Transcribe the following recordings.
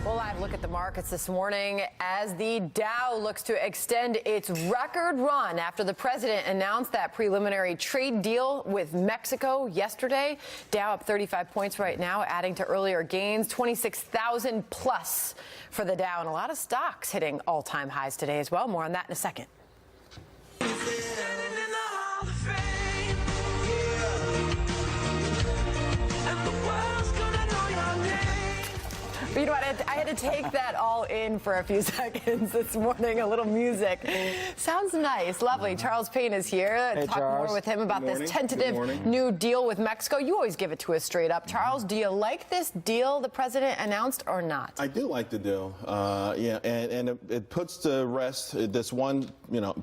Well, live look at the markets this morning as the Dow looks to extend its record run after the president announced that preliminary trade deal with Mexico yesterday. Dow up 35 points right now, adding to earlier gains, 26,000 plus for the Dow, and a lot of stocks hitting all-time highs today as well. More on that in a second. But you know what, I had to take that all in for a few seconds this morning. A little music. Sounds nice. Lovely. Charles Payne is here. Hey, Talk Charles. more with him about this tentative new deal with Mexico. You always give it to us straight up. Charles, do you like this deal the president announced or not? I do like the deal. Yeah, and it puts to rest this one,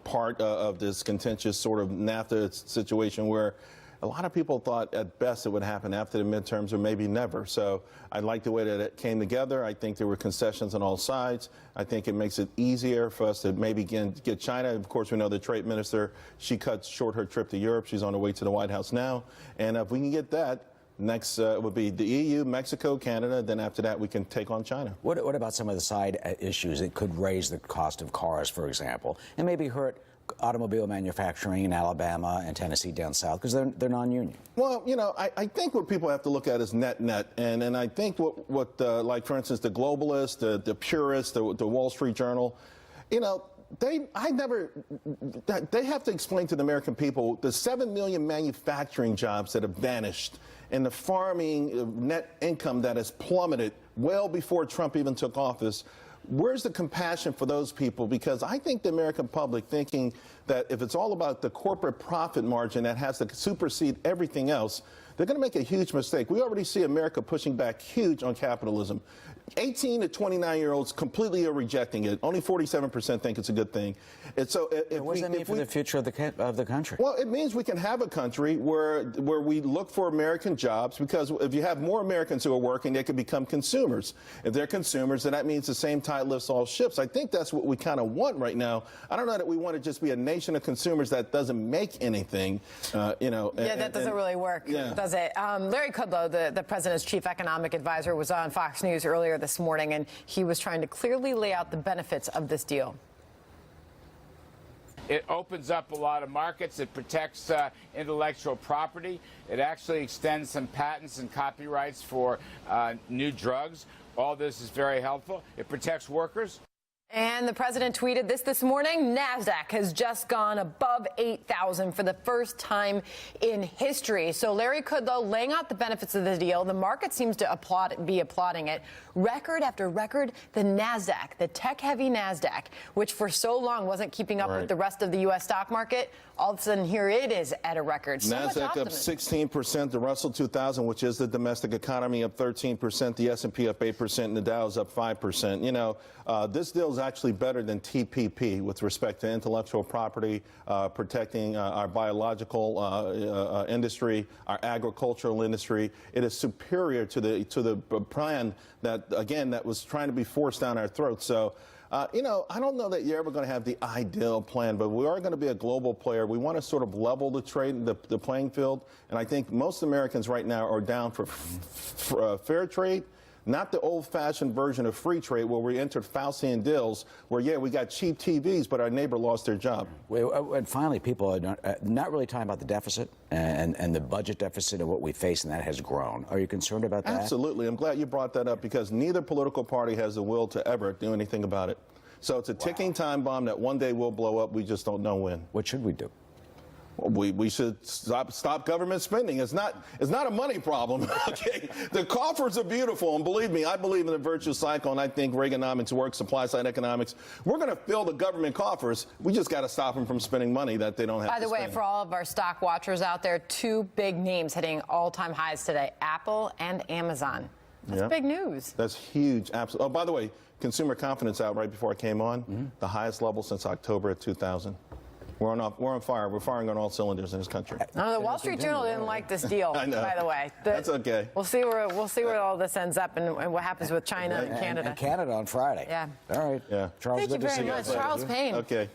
part of this contentious sort of NAFTA situation where a lot of people thought at best it would happen after the midterms or maybe never. So I like the way that it came together. I think there were concessions on all sides. I think it makes it easier for us to maybe get China. Of course, we know the trade minister, she cut short her trip to Europe. She's on her way to the White House now. And if we can get that, next would be the EU, Mexico, Canada. Then after that, we can take on China. What about some of the side issues? It could raise the cost of cars, for example, and maybe hurt automobile manufacturing in Alabama and Tennessee down south because they're non-union. Well, I think what people have to look at is net, and I think what like for instance the globalists, the purists, the Wall Street Journal, they have to explain to the American people the 7 million manufacturing jobs that have vanished and the farming net income that has plummeted well before Trump even took office. Where's the compassion for those people? Because I think the American public thinking that if it's all about the corporate profit margin that has to supersede everything else, they're going to make a huge mistake. We already see America pushing back huge on capitalism. 18 to 29-year-olds completely are rejecting it. Only 47% think it's a good thing. And so, what does that mean for the future of the country? Well, it means we can have a country where we look for American jobs, because if you have more Americans who are working, they can become consumers. If they're consumers, then that means the same tide lifts all ships. I think that's what we kind of want right now. I don't know that we want to just be a nation of consumers that doesn't make anything. Yeah, that doesn't really work, does it? Larry Kudlow, the president's chief economic advisor, was on Fox News earlier this morning, and he was trying to clearly lay out the benefits of this deal. It opens up a lot of markets. It protects intellectual property. It actually extends some patents and copyrights for new drugs. All this is very helpful. It protects workers. And the president tweeted this morning. NASDAQ has just gone above 8,000 for the first time in history. So Larry Kudlow laying out the benefits of the deal. The market seems to be applauding it. Record after record, the NASDAQ, the tech-heavy NASDAQ, which for so long wasn't keeping up with the rest of the U.S. stock market, all of a sudden here it is at a record. So NASDAQ up 16%, the Russell 2000, which is the domestic economy, up 13%, the S&P up 8%, and the Dow is up 5%. This deal is actually better than TPP with respect to intellectual property, protecting our biological industry, our agricultural industry. It is superior to the plan that was trying to be forced down our throats. So, I don't know that you're ever going to have the ideal plan, but we are going to be a global player. We want to sort of level the trade, the playing field, and I think most Americans right now are down for fair trade. Not the old-fashioned version of free trade where we entered Faustian deals where, we got cheap TVs, but our neighbor lost their job. And finally, people are not really talking about the deficit and the budget deficit and what we face, and that has grown. Are you concerned about that? Absolutely. I'm glad you brought that up because neither political party has the will to ever do anything about it. So it's a ticking time bomb that one day will blow up. We just don't know when. What should we do? We should stop government spending. It's not a money problem. Okay, the coffers are beautiful, and believe me, I believe in the virtuous cycle, and I think Reaganomics works, supply side economics. We're going to fill the government coffers. We just got to stop them from spending money that they don't have. By the way, for all of our stock watchers out there, two big names hitting all-time highs today: Apple and Amazon. That's big news. That's huge. Absolutely. Oh, by the way, consumer confidence out right before I came on, the highest level since October of 2000. We're on fire. We're firing on all cylinders in this country. The Wall Street Journal didn't like this deal, by the way. That's okay. We'll see where all this ends up and what happens with China and Canada. And Canada on Friday. Yeah. All right. Yeah. Charles, Thank you very much. Charles Payne. Okay.